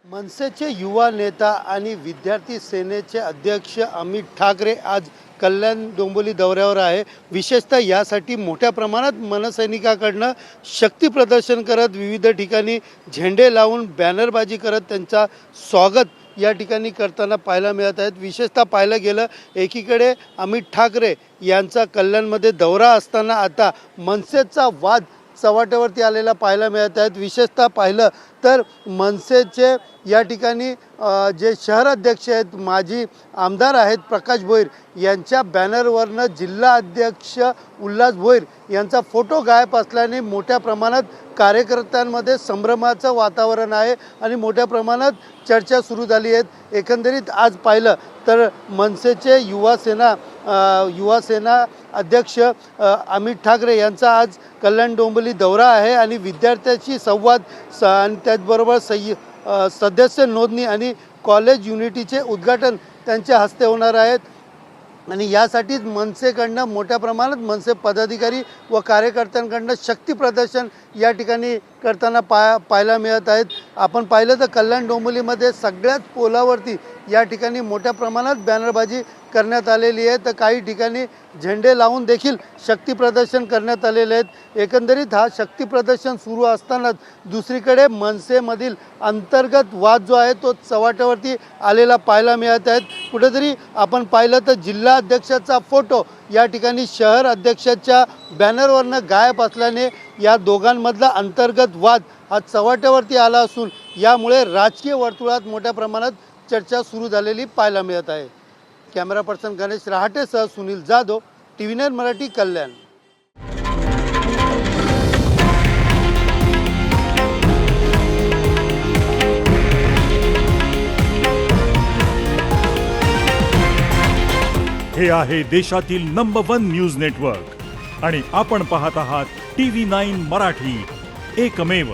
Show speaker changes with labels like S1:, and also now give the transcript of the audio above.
S1: मनसेचे युवा नेता आणि विद्यार्थी सेनेचे अध्यक्ष अमित ठाकरे आज कल्याण डोंबिवली दौऱ्यावर आहे। विशेषतः यासाठी मोठ्या प्रमाणात मनसैनिकांकडून शक्ती प्रदर्शन करत विविध ठिकाणी झेंडे लावून बॅनरबाजी करत त्यांचा स्वागत या ठिकाणी करताना पाहायला मिळत आहेत। विशेषतः पाहिलं गेलं एकीकडे अमित ठाकरे यांचा कल्याणमध्ये दौरा असताना आता मनसेचा वाद चव्हाट्यावरती आलेला पाहायला मिळत आहेत। विशेषतः पाहिलं तर मनसेचे या ठिकाणी जे शहर अध्यक्ष आहेत माजी आमदार आहेत प्रकाश भोईर यांच्या बॅनरवरनं जिल्हा अध्यक्ष उल्हास भोईर यांचा फोटो गायब असल्याने मोठ्या प्रमाणात कार्यकर्त्यांमध्ये संभ्रमाचं वातावरण आहे आणि मोठ्या प्रमाणात चर्चा सुरू झाली आहे। एकंदरीत आज पाहिलं तर मनसेचे युवा सेना अध्यक्ष अमित ठाकरे यांचा आज कल्याण डोंबिवली दौरा आहे आणि विद्यार्थ्यांशी संवाद आणि त्याचबरोबर सदस्य नोंदणी आणि कॉलेज युनिटीचे उद्घाटन त्यांच्या हस्ते होणार आहेत आणि यासाठीच मनसेकडनं मोठ्या प्रमाणात मनसे पदाधिकारी व कार्यकर्त्यांकडनं शक्ती प्रदर्शन या ठिकाणी करताना पाहायला मिळत आहेत। आपण पाहिलं तर कल्याण डोंबिवलीमध्ये सगळ्याच पोलावरती या ठिकाणी मोठ्या प्रमाणात बॅनरबाजी करण्यात आलेली आहे तर काही ठिकाणी झेंडे लावून देखील शक्ती प्रदर्शन करण्यात आलेले आहेत। एकंदरीत हा शक्ती प्रदर्शन सुरू असतानाच दुसरीकडे मनसेमधील अंतर्गत वाद जो आहे तो चव्हाट्यावरती आलेला पाहायला मिळत आहेत। कुठेतरी आपण पाहिलं तर जिल्हा अध्यक्षाचा फोटो या ठिकाणी शहर अध्यक्षाच्या बॅनरवरनं गायब असल्याने या दोघांमधला अंतर्गत वाद हा चव्हाट्यावरती आला असून यामुळे राजकीय वर्तुळात मोठ्या प्रमाणात चर्चा सुरू झालेली पाहायला मिळत आहे। कॅमेरा पर्सन गणेश रहाटेसह सुनील जाधव, TV9 मराठी, कल्याण।
S2: हे आहे देशातील नंबर 1 न्यूज नेटवर्क आणि आपण पाहत आहात TV9 मराठी, एकमेव।